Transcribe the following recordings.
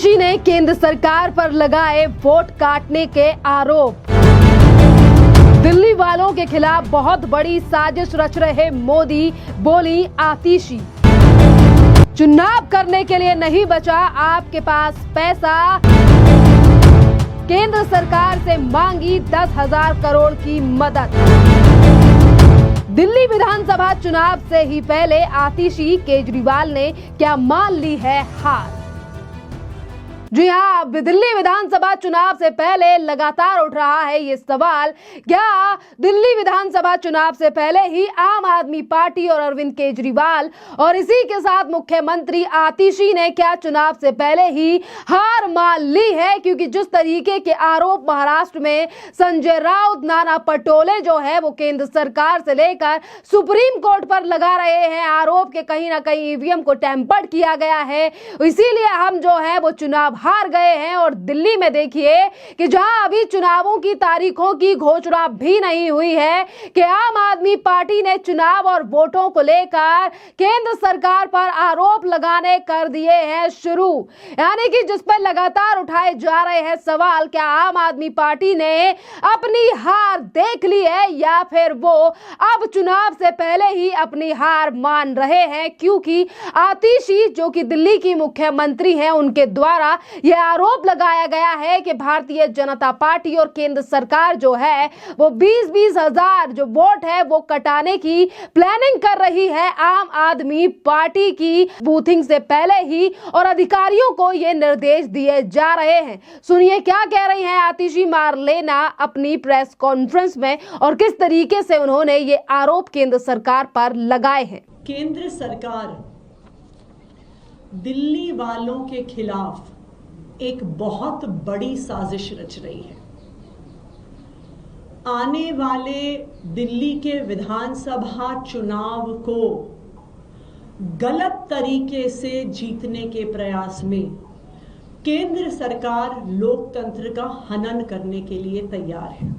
आतिशी ने केंद्र सरकार पर लगाए वोट काटने के आरोप। दिल्ली वालों के खिलाफ बहुत बड़ी साजिश रच रहे मोदी, बोली आतिशी। चुनाव करने के लिए नहीं बचा आपके पास पैसा, केंद्र सरकार से मांगी 10,000 करोड़ की मदद। दिल्ली विधानसभा चुनाव से ही पहले आतिशी केजरीवाल ने क्या मान ली है हार। जी हाँ, दिल्ली विधानसभा चुनाव से पहले लगातार उठ रहा है ये सवाल, क्या दिल्ली विधानसभा चुनाव से पहले ही आम आदमी पार्टी और अरविंद केजरीवाल और इसी के साथ मुख्यमंत्री आतिशी ने क्या चुनाव से पहले ही हार मान ली है। क्योंकि जिस तरीके के आरोप महाराष्ट्र में संजय राउत, नाना पटोले जो है वो केंद्र सरकार से लेकर सुप्रीम कोर्ट पर लगा रहे हैं आरोप के कहीं ना कहीं ईवीएम को टेम्पर्ड किया गया है, इसीलिए हम जो है वो चुनाव हार गए हैं। और दिल्ली में देखिए कि जहां अभी चुनावों की तारीखों की घोषणा भी नहीं हुई है कि आम आदमी पार्टी ने चुनाव और वोटों को लेकर केंद्र सरकार पर आरोप लगाने कर दिए हैं शुरू। यानी कि जिस पर लगातार उठाए जा रहे हैं सवाल, क्या आम आदमी पार्टी ने अपनी हार देख ली है या फिर वो अब चुनाव से पहले ही अपनी हार मान रहे हैं। क्योंकि आतिशी जो कि दिल्ली की मुख्यमंत्री हैं, उनके द्वारा यह आरोप लगाया गया है कि भारतीय जनता पार्टी और केंद्र सरकार जो है वो 20-20 हजार जो वोट है वो कटाने की प्लानिंग कर रही है आम आदमी पार्टी की बूथिंग से पहले ही, और अधिकारियों को ये निर्देश दिए जा रहे हैं। सुनिए क्या कह रही हैं आतिशी मार्लेना अपनी प्रेस कॉन्फ्रेंस में और किस तरीके से उन्होंने ये आरोप केंद्र सरकार पर लगाए हैं। केंद्र सरकार दिल्ली वालों के खिलाफ एक बहुत बड़ी साजिश रच रही है। आने वाले दिल्ली के विधानसभा चुनाव को गलत तरीके से जीतने के प्रयास में केंद्र सरकार लोकतंत्र का हनन करने के लिए तैयार है।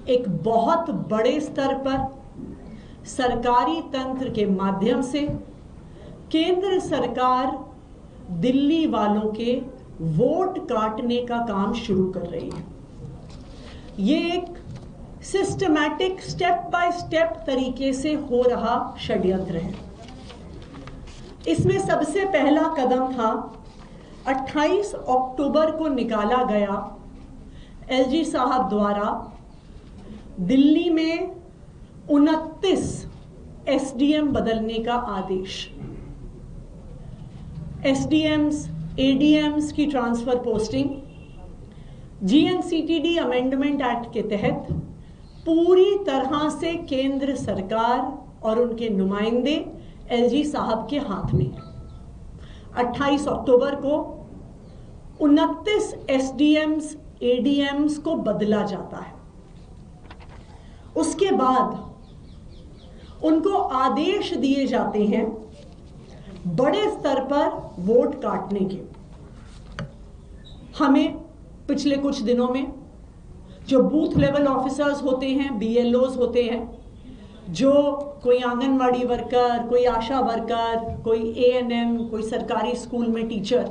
एक बहुत बड़े स्तर पर सरकारी तंत्र के माध्यम से केंद्र सरकार दिल्ली वालों के वोट काटने का काम शुरू कर रही है। ये एक सिस्टमैटिक स्टेप बाय स्टेप तरीके से हो रहा षड्यंत्र है। इसमें सबसे पहला कदम था 28 अक्टूबर को निकाला गया एलजी साहब द्वारा दिल्ली में 29 एसडीएम बदलने का आदेश। एसडीएम्स, एडीएम्स की transfer posting GNCTD amendment act के तहत पूरी तरह से केंद्र सरकार और उनके नुमाइंदे एलजी साहब के हाथ में। 28 अक्टूबर को 29 एसडीएम्स, एडीएम्स को बदला जाता है। उसके बाद उनको आदेश दिए जाते हैं बड़े स्तर पर वोट काटने के। हमें पिछले कुछ दिनों में जो बूथ लेवल ऑफिसर्स होते हैं, बीएलओज होते हैं, जो कोई आंगनवाड़ी वर्कर, कोई आशा वर्कर, कोई एएनएम, कोई सरकारी स्कूल में टीचर,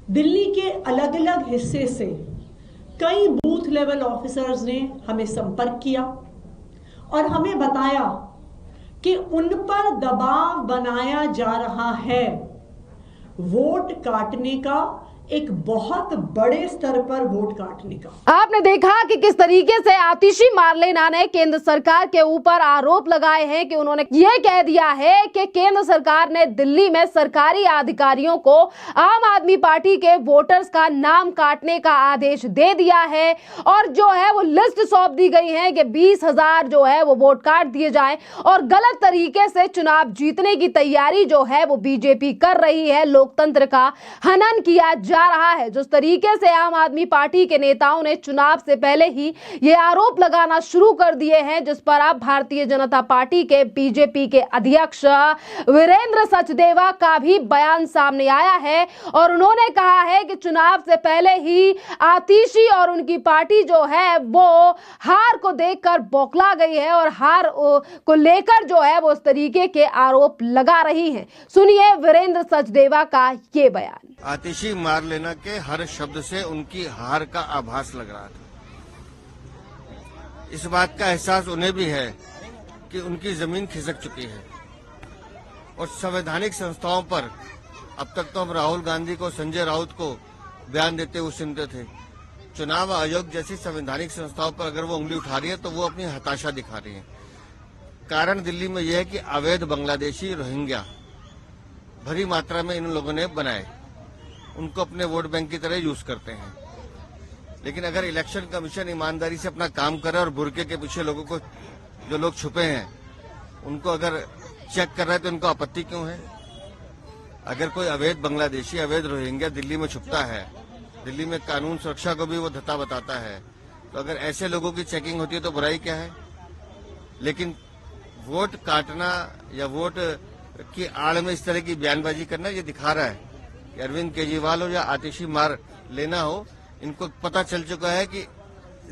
दिल्ली के अलग अलग हिस्से से कई बूथ लेवल ऑफिसर्स ने हमें संपर्क किया और हमें बताया कि उन पर दबाव बनाया जा रहा है वोट काटने का, एक बहुत बड़े स्तर पर वोट काटने का। आपने देखा कि किस तरीके से आतिशी मार्लेना ने केंद्र सरकार के ऊपर आरोप लगाए हैं कि उन्होंने यह कह दिया है कि केंद्र सरकार ने दिल्ली में सरकारी अधिकारियों को आम आदमी पार्टी के वोटर्स का नाम काटने का आदेश दे दिया है और जो है वो लिस्ट सौंप दी गई है कि 20,000 जो है वो वोट काट दिए जाएं और गलत तरीके से चुनाव जीतने की तैयारी जो है वो बीजेपी कर रही है, लोकतंत्र का हनन किया जा रहा है। जिस तरीके से आम आदमी पार्टी के नेताओं ने चुनाव से पहले ही ये आरोप लगाना शुरू कर दिए हैं, जिस पर अब भारतीय जनता पार्टी के बीजेपी के अध्यक्ष वीरेंद्र सचदेवा का भी बयान सामने आया है और उन्होंने कहा है कि चुनाव से पहले ही आतिशी और उनकी पार्टी जो है वो हार को देखकर बौखला गई है और हार को लेकर जो है वो इस तरीके के आरोप लगा रही है। सुनिए वीरेंद्र सचदेवा का ये बयान। आतिशी मार लेना के हर शब्द से उनकी हार का आभास लग रहा था। इस बात का एहसास उन्हें भी है कि उनकी जमीन खिसक चुकी है और संवैधानिक संस्थाओं पर अब तक तो हम राहुल गांधी को, संजय राउत को बयान देते हुए सुनते थे। चुनाव आयोग जैसी संवैधानिक संस्थाओं पर अगर वो उंगली उठा रही है तो वो अपनी हताशा दिखा रही है। कारण दिल्ली में यह है कि अवैध बांग्लादेशी रोहिंग्या भरी मात्रा में इन लोगों ने बनाए, उनको अपने वोट बैंक की तरह यूज करते हैं। लेकिन अगर इलेक्शन कमीशन ईमानदारी से अपना काम करे और बुरके के पीछे लोगों को, जो लोग छुपे हैं, उनको अगर चेक कर रहा है तो उनको आपत्ति क्यों है? अगर कोई अवैध बांग्लादेशी, अवैध रोहिंग्या दिल्ली में छुपता है, दिल्ली में कानून सुरक्षा को भी वो धत्ता बताता है, तो अगर ऐसे लोगों की चेकिंग होती है तो बुराई क्या है? लेकिन वोट काटना या वोट की आड़ में इस तरह की बयानबाजी करना ये दिखा रहा है कि अरविंद केजरीवाल हो या आतिशी मार लेना हो, इनको पता चल चुका है कि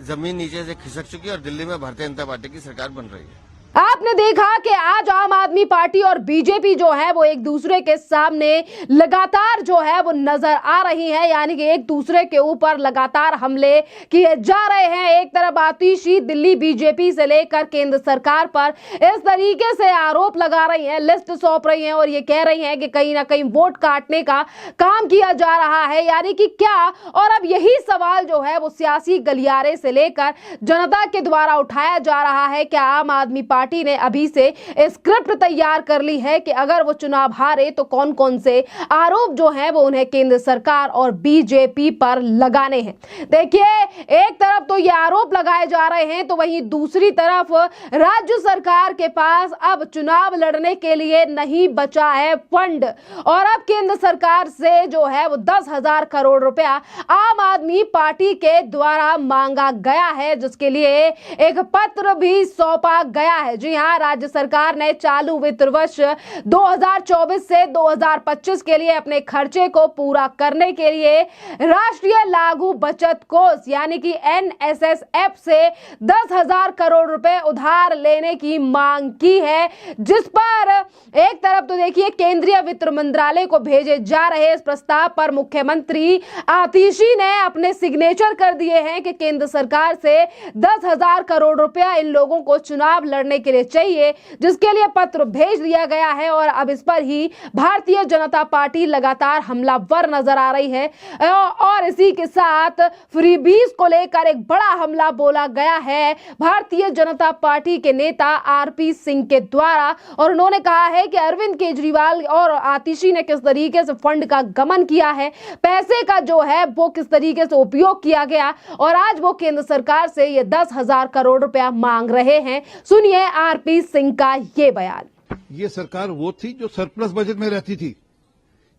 जमीन नीचे से खिसक चुकी है और दिल्ली में भारतीय जनता पार्टी की सरकार बन रही है। आपने देखा कि आज आम आदमी पार्टी और बीजेपी जो है वो एक दूसरे के सामने लगातार जो है वो नजर आ रही है, यानी कि एक दूसरे के ऊपर लगातार हमले किए जा रहे हैं। एक तरफ आतिशी दिल्ली बीजेपी से लेकर केंद्र सरकार पर इस तरीके से आरोप लगा रही हैं, लिस्ट सौंप रही हैं और ये कह रही हैं कि कहीं ना कहीं वोट काटने का काम किया जा रहा है, यानी कि क्या। और अब यही सवाल जो है वो सियासी गलियारे से लेकर जनता के द्वारा उठाया जा रहा है कि आम आदमी पार्टी ने अभी से स्क्रिप्ट तैयार कर ली है कि अगर वो चुनाव हारे तो कौन कौन से आरोप जो है वो उन्हें केंद्र सरकार और बीजेपी पर लगाने हैं। देखिए, एक तरफ तो ये आरोप लगाए जा रहे हैं तो वहीं दूसरी तरफ राज्य सरकार के पास अब चुनाव लड़ने के लिए नहीं बचा है फंड और अब केंद्र सरकार से जो है वो 10,000 करोड़ रुपया आम आदमी पार्टी के द्वारा मांगा गया है, जिसके लिए एक पत्र भी सौंपा गया है। जी हां, राज्य सरकार ने चालू वित्त वर्ष 2024 से 2025 के लिए अपने खर्चे को पूरा करने के लिए राष्ट्रीय लागू बचत कोष यानी कि NSSF से 10,000 करोड़ रुपए उधार लेने की मांग की है, जिस पर एक तरफ तो देखिए केंद्रीय वित्त मंत्रालय को भेजे जा रहे इस प्रस्ताव पर मुख्यमंत्री आतिशी ने अपने सिग्नेचर कर दिए हैं कि केंद्र सरकार से 10,000 करोड़ रुपया इन लोगों को चुनाव लड़ने के लिए चाहिए, जिसके लिए पत्र भेज दिया गया है। और अब इस पर ही भारतीय जनता पार्टी लगातार हमलावर नजर आ रही है और इसी के साथ फ्रीबीज को लेकर एक बड़ा हमला बोला गया है भारतीय जनता पार्टी के नेता RP सिंह के द्वारा, और उन्होंने कहा है कि अरविंद केजरीवाल और आतिशी ने किस तरीके से फंड का गमन किया है, पैसे का जो है वो किस तरीके से उपयोग किया गया और आज वो केंद्र सरकार से ये 10,000 करोड़ रुपया मांग रहे हैं। सुनिए RP सिंह का ये बयान। ये सरकार वो थी जो सरप्लस बजट में रहती थी।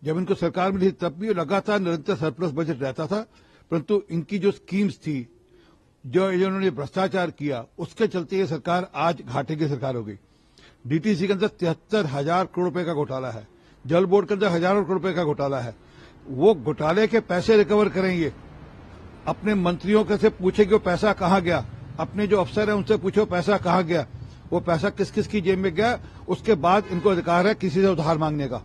जब इनको सरकार मिली तब भी लगातार निरंतर सरप्लस बजट रहता था, परंतु इनकी जो स्कीम्स थी, जो इन्होंने भ्रष्टाचार किया, उसके चलते ये सरकार आज घाटे की सरकार हो गई। डीटीसी के अंदर 73,000 करोड़ रुपए का घोटाला है, जल बोर्ड के अंदर हजारों करोड़ रुपए का घोटाला है। वो घोटाले के पैसे रिकवर करेंगे, अपने मंत्रियों से पूछे कि वो पैसा कहाँ गया, अपने जो अफसर है उनसे पूछो पैसा कहाँ गया, वो पैसा किस किस की जेब में गया। उसके बाद इनको अधिकार है किसी से उधार मांगने का।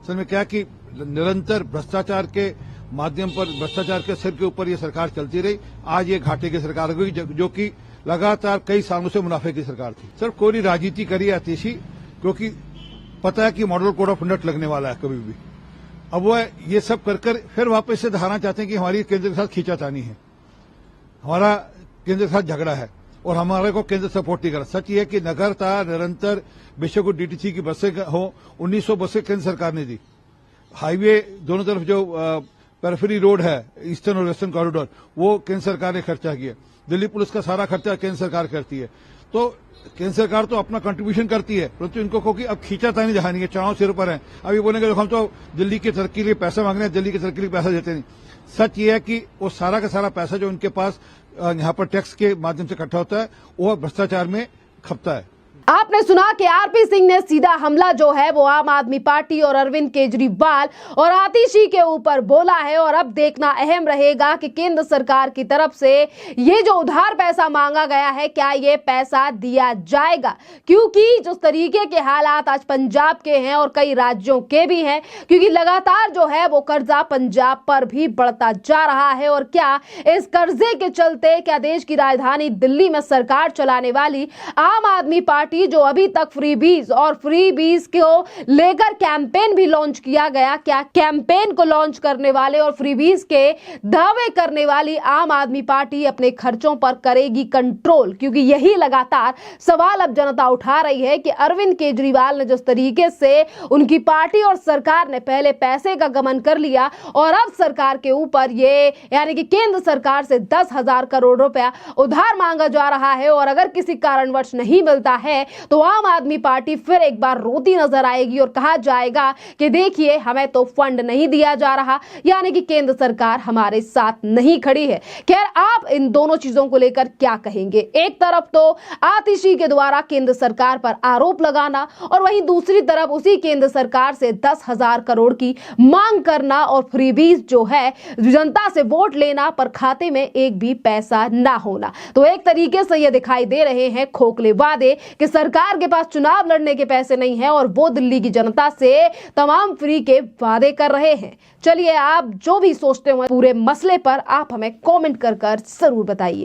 असल में क्या कि निरंतर भ्रष्टाचार के माध्यम पर, भ्रष्टाचार के सिर के ऊपर ये सरकार चलती रही। आज ये घाटे की सरकार हो गई, जो कि लगातार कई सालों से मुनाफे की सरकार थी। सिर्फ कोई राजनीति करी आतिशी, क्योंकि पता है कि मॉडल कोड ऑफ कंडक्ट लगने वाला है कभी भी। अब वो ये सब कर फिर वापस से दिखाना चाहते हैं कि हमारी केंद्र के साथ खींचातानी है, हमारा केंद्र के साथ झगड़ा है और हमारे को केंद्र सपोर्ट नहीं कर रहा। सच ये है कि लगातार निरंतर बेशक को डीटीसी की बसें हो, 1900 बसें केंद्र सरकार ने दी। हाईवे दोनों तरफ जो पेरिफेरी रोड है, ईस्टर्न और वेस्टर्न कॉरिडोर, वो केंद्र सरकार ने खर्चा किया। दिल्ली पुलिस का सारा खर्चा केंद्र सरकार करती है। तो केंद्र सरकार तो अपना कंट्रीब्यूशन करती है, परंतु इनको को कि अब खींचातानी दिखानी है, चुनाव सिर पर है। अब ये बोलेंगे हम तो दिल्ली की तरक्की के लिए पैसा मांग रहे हैं, दिल्ली की तरक्की के लिए पैसा देते नहीं। सच ये है कि वो सारा का सारा पैसा जो उनके पास यहाँ पर टैक्स के माध्यम से इकट्ठा होता है, वो भ्रष्टाचार में खपता है। आपने सुना कि आरपी सिंह ने सीधा हमला जो है वो आम आदमी पार्टी और अरविंद केजरीवाल और आतिशी के ऊपर बोला है। और अब देखना अहम रहेगा कि केंद्र सरकार की तरफ से ये जो उधार पैसा मांगा गया है, क्या ये पैसा दिया जाएगा, क्योंकि जिस तरीके के हालात आज पंजाब के हैं और कई राज्यों के भी हैं, क्योंकि लगातार जो है वो कर्जा पंजाब पर भी बढ़ता जा रहा है। और क्या इस कर्जे के चलते क्या देश की राजधानी दिल्ली में सरकार चलाने वाली आम आदमी पार्टी जो अभी तक फ्रीबीज को लेकर कैंपेन भी लॉन्च किया गया, क्या कैंपेन को लॉन्च करने वाले और फ्रीबीज के दावे करने वाली आम आदमी पार्टी अपने खर्चों पर करेगी कंट्रोल? क्योंकि यही लगातार सवाल अब जनता उठा रही है कि अरविंद केजरीवाल ने जिस तरीके से उनकी पार्टी और सरकार ने पहले पैसे का गमन कर लिया और अब सरकार के ऊपर ये यानी कि केंद्र सरकार से 10,000 करोड़ रुपया उधार मांगा जा रहा है, और अगर किसी कारणवश नहीं मिलता है तो आम आदमी पार्टी फिर एक बार रोती नजर आएगी और कहा जाएगा कि देखिए हमें तो फंड नहीं दिया जा रहा, यानी कि केंद्र सरकार हमारे साथ नहीं खड़ी है। खैर, आप इन दोनों चीजों को लेकर क्या कहेंगे? एक तरफ तो आतिशी के द्वारा केंद्र सरकार पर आरोप लगाना और वहीं दूसरी तरफ उसी केंद्र सरकार से 10,000 करोड़ की मांग करना और फ्रीबीज जो है जनता से वोट लेना पर खाते में एक भी पैसा ना होना। तो एक तरीके से यह दिखाई दे रहे हैं खोखले वादे कि सरकार के पास चुनाव लड़ने के पैसे नहीं है और वो दिल्ली की जनता से तमाम फ्री के वादे कर रहे हैं। चलिए, आप जो भी सोचते हो पूरे मसले पर आप हमें कमेंट कर जरूर बताइए।